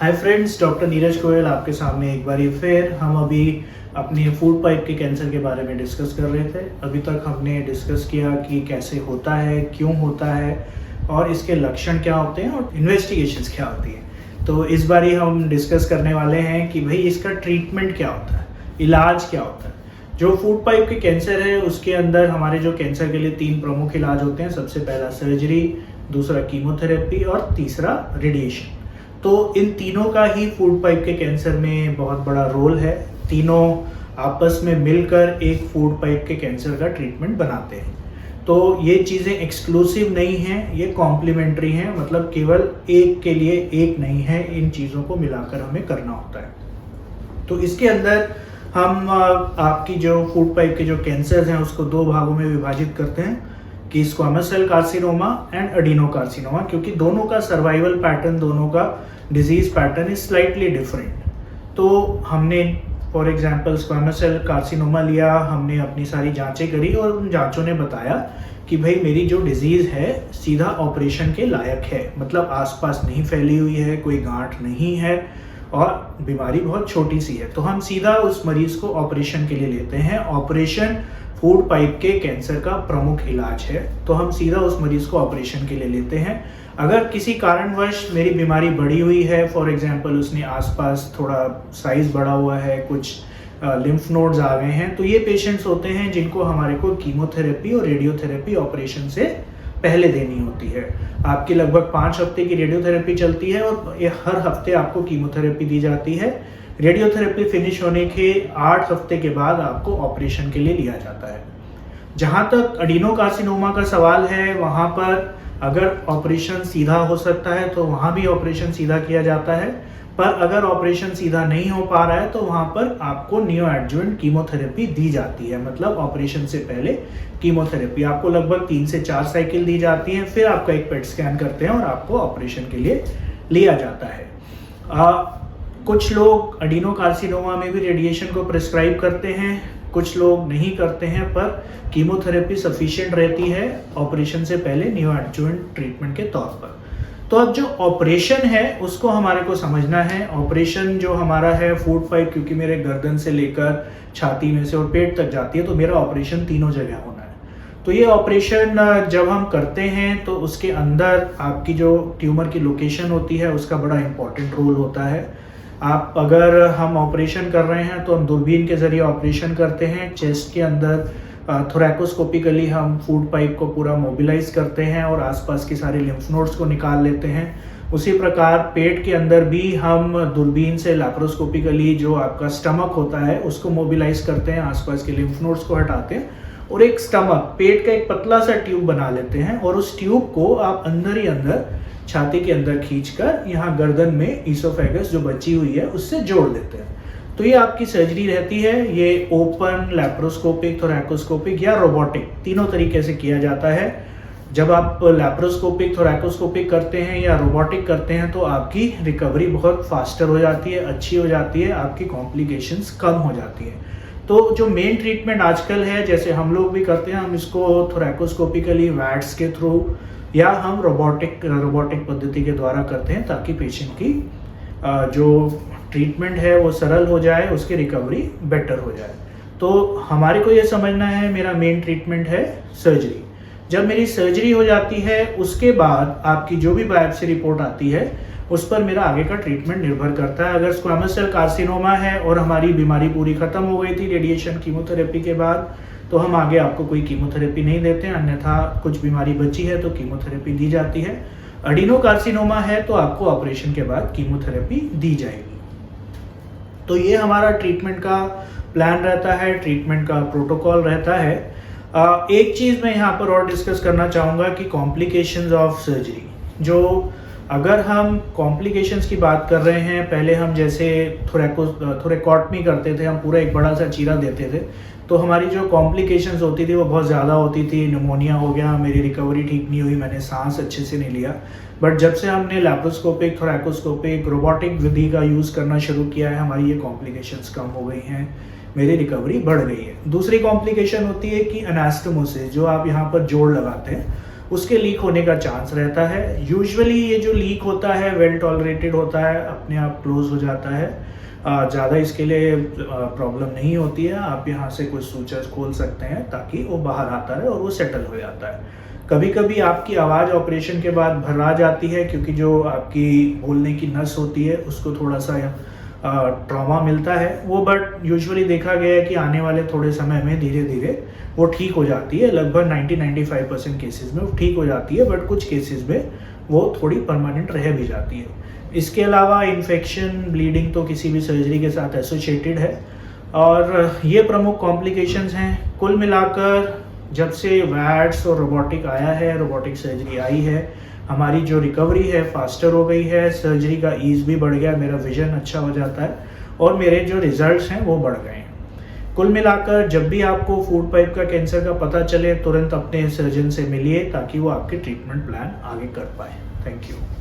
Hi friends, doctor Neeraj Goyal आपके सामने एक बार फिर हम अभी अपने फूड पाइप के कैंसर के बारे में डिस्कस कर रहे थे। अभी तक हमने डिस्कस किया कि कैसे होता है, क्यों होता है और इसके लक्षण क्या होते हैं और इन्वेस्टिगेशंस क्या होती हैं। तो इस बार हम डिस्कस करने वाले हैं कि भाई इसका ट्रीटमेंट क्या होता है, इलाज क्या होता है। जो फूड पाइप के कैंसर है उसके अंदर हमारे जो कैंसर के लिए 3 प्रमुख इलाज होते हैं। सबसे पहला सर्जरी, दूसरा कीमोथेरेपी और तीसरा रेडिएशन। तो इन तीनों का ही फूड पाइप के कैंसर में बहुत बड़ा रोल है। तीनों आपस में मिलकर एक फूड पाइप के कैंसर का ट्रीटमेंट बनाते हैं। तो ये चीज़ें एक्सक्लूसिव नहीं हैं, ये कॉम्प्लीमेंट्री हैं, मतलब केवल एक के लिए एक नहीं है, इन चीज़ों को मिलाकर हमें करना होता है। तो इसके अंदर हम आपकी जो फूड पाइप के जो कैंसर्स हैं उसको 2 भागों में विभाजित करते हैं कि squamous cell carcinoma and adenocarcinoma, क्योंकि दोनों का सर्वाइवल पैटर्न, दोनों का disease pattern is slightly different. तो हमने for example squamous cell carcinoma लिया, हमने अपनी सारी जांचें करी और उन जांचों ने बताया कि भाई मेरी जो डिजीज है सीधा ऑपरेशन के लायक है, मतलब आसपास नहीं फैली हुई है, कोई गांठ नहीं है और बीमारी बहुत छोटी सी है। तो हम सीधा उस मरीज को ऑपरेशन के लिए लेते हैं। ऑपरेशन फूड पाइप के कैंसर का प्रमुख इलाज है, तो हम सीधा उस मरीज को ऑपरेशन के लिए लेते हैं। अगर किसी कारणवश मेरी बीमारी बढ़ी हुई है, फॉर एग्जांपल उसने आसपास थोड़ा साइज बढ़ा हुआ है, कुछ लिम्फ नोड्स आ गए हैं, तो ये पेशेंट्स होते हैं जिनको हमारे को कीमोथेरेपी और रेडियोथेरेपी ऑपरेशन से पहले देनी होती है। आपकी लगभग 5 हफ्ते की रेडियोथेरेपी चलती है और ये हर हफ्ते आपको कीमोथेरेपी दी जाती है। रेडियोथेरेपी फिनिश होने के 8 हफ्ते के बाद आपको ऑपरेशन के लिए लिया जाता है। जहां तक एडिनोकार्सिनोमा का सवाल है, वहां पर अगर ऑपरेशन सीधा हो सकता है तो वहां भी ऑपरेशन सीधा किया जाता है, पर अगर ऑपरेशन सीधा नहीं हो पा रहा है तो वहां पर आपको नियो एडजुवेंट कीमोथेरेपी दी जाती है। मतलब ऑपरेशन से पहले कीमोथेरेपी आपको लगभग 3 से 4 साइकिल दी जाती है, फिर आपका एक पेट स्कैन करते हैं और आपको ऑपरेशन के लिए लिया जाता है। कुछ लोग एडिनोकार्सिनोमा में भी रेडिएशन को प्रिस्क्राइब करते हैं, कुछ लोग नहीं करते हैं, पर कीमोथेरेपी सफिशिएंट रहती है ऑपरेशन से पहले नियो एडजुवेंट ट्रीटमेंट के तौर पर। तो अब जो ऑपरेशन है उसको हमारे को समझना है। ऑपरेशन जो हमारा है फूड पाइप, क्योंकि मेरे गर्दन से लेकर छाती में से और पेट तक जाती है, तो मेरा ऑपरेशन तीनों जगह होना है। तो ये ऑपरेशन जब हम करते हैं तो उसके अंदर आपकी जो ट्यूमर की लोकेशन होती है उसका बड़ा इंपॉर्टेंट रोल होता है। आप अगर हम ऑपरेशन कर रहे हैं तो हम दूरबीन के जरिए ऑपरेशन करते हैं। चेस्ट के अंदर थोरैकोस्कोपिकली हम फूड पाइप को पूरा मोबिलाइज करते हैं और आसपास के सारे लिम्फ नोड्स को निकाल लेते हैं। उसी प्रकार पेट के अंदर भी हम दूरबीन से लैप्रोस्कोपिकली जो आपका स्टमक होता है उसको मोबिलाइज करते हैं, आसपास के लिम्फ नोड्स को हटाते हैं और एक स्टमक, पेट का एक पतला सा ट्यूब बना लेते हैं और उस ट्यूब को आप अंदर ही अंदर छाती के अंदर खींचकर यहाँ गर्दन में ईसोफेगस जो बची हुई है उससे जोड़ देते हैं। तो ये आपकी सर्जरी रहती है। ये ओपन, लैप्रोस्कोपिक, थोरैकोस्कोपिक या रोबोटिक, तीनों तरीके से किया जाता है। जब आप लैप्रोस्कोपिक, थोरैकोस्कोपिक करते हैं या रोबोटिक करते हैं तो आपकी रिकवरी बहुत फास्टर हो जाती है, अच्छी हो जाती है, आपकी कॉम्प्लिकेशंस कम हो जाती है। तो जो मेन ट्रीटमेंट आजकल है, जैसे हम लोग भी करते हैं, हम इसको थोरैकोस्कोपिकली वैट्स के थ्रू या हम रोबोटिक पद्धति के द्वारा करते हैं, ताकि पेशेंट की जो ट्रीटमेंट है वो सरल हो जाए, उसकी रिकवरी बेटर हो जाए। तो हमारे को ये समझना है, मेरा मेन ट्रीटमेंट है सर्जरी। जब मेरी सर्जरी हो जाती है उसके बाद आपकी जो भी बायोप्सी रिपोर्ट आती है उस पर मेरा आगे का ट्रीटमेंट निर्भर करता है। अगर स्क्वामस सेल कार्सिनोमा है और हमारी बीमारी पूरी खत्म हो गई थी रेडिएशन कीमोथेरेपी के बाद, तो हम आगे आपको कोई कीमोथेरेपी नहीं देते हैं, अन्यथा कुछ बीमारी बची है तो कीमोथेरेपी दी जाती है। एडिनोकार्सिनोमा है तो आपको ऑपरेशन के बाद कीमोथेरेपी दी जाएगी। तो ये हमारा ट्रीटमेंट का प्लान रहता है, ट्रीटमेंट का प्रोटोकॉल रहता है। एक चीज़ मैं यहाँ पर और डिस्कस करना चाहूँगा कि कॉम्प्लिकेशंस ऑफ सर्जरी। जो अगर हम कॉम्प्लिकेशंस की बात कर रहे हैं, पहले हम जैसे थोरैकोटमी करते थे, हम पूरा एक बड़ा सा चीरा देते थे, तो हमारी जो कॉम्प्लिकेशंस होती थी वो बहुत ज़्यादा होती थी। निमोनिया हो गया, मेरी रिकवरी ठीक नहीं हुई, मैंने सांस अच्छे से नहीं लिया। बट जब से हमने लैप्रोस्कोपिक, थोरैकोस्कोपिक, रोबोटिक विधि का यूज़ करना शुरू किया है, हमारी ये कॉम्प्लिकेशंस कम हो गई हैं, मेरी रिकवरी बढ़ गई है। दूसरी कॉम्प्लिकेशन होती है कि एनास्टोमोसिस, जो आप यहाँ पर जोड़ लगाते हैं, उसके लीक होने का चांस रहता है। यूजुअली ये जो लीक होता है वेल टॉलरेटेड होता है, अपने आप क्लोज हो जाता है, ज़्यादा इसके लिए प्रॉब्लम नहीं होती है। आप यहाँ से कुछ सूचर्स खोल सकते हैं ताकि वो बाहर आता है और वो सेटल हो जाता है। कभी कभी आपकी आवाज़ ऑपरेशन के बाद भर्रा जाती है क्योंकि जो आपकी बोलने की नस होती है उसको थोड़ा सा ट्रॉमा मिलता है वो, बट यूजुअली देखा गया है कि आने वाले थोड़े समय में धीरे धीरे वो ठीक हो जाती है। लगभग 90-95% केसेस में वो ठीक हो जाती है, बट कुछ केसेस में वो थोड़ी परमानेंट रह भी जाती है। इसके अलावा इन्फेक्शन, ब्लीडिंग तो किसी भी सर्जरी के साथ एसोसिएटेड है और ये प्रमुख कॉम्प्लिकेशंस हैं। कुल मिलाकर जब से वैट्स और रोबोटिक आया है, रोबोटिक सर्जरी आई है, हमारी जो रिकवरी है फास्टर हो गई है, सर्जरी का ईज भी बढ़ गया, मेरा विजन अच्छा हो जाता है और मेरे जो रिजल्ट्स हैं वो बढ़ गए हैं। कुल मिलाकर जब भी आपको फूड पाइप का कैंसर का पता चले तुरंत अपने सर्जन से मिलिए ताकि वो आपके ट्रीटमेंट प्लान आगे कर पाए। Thank you.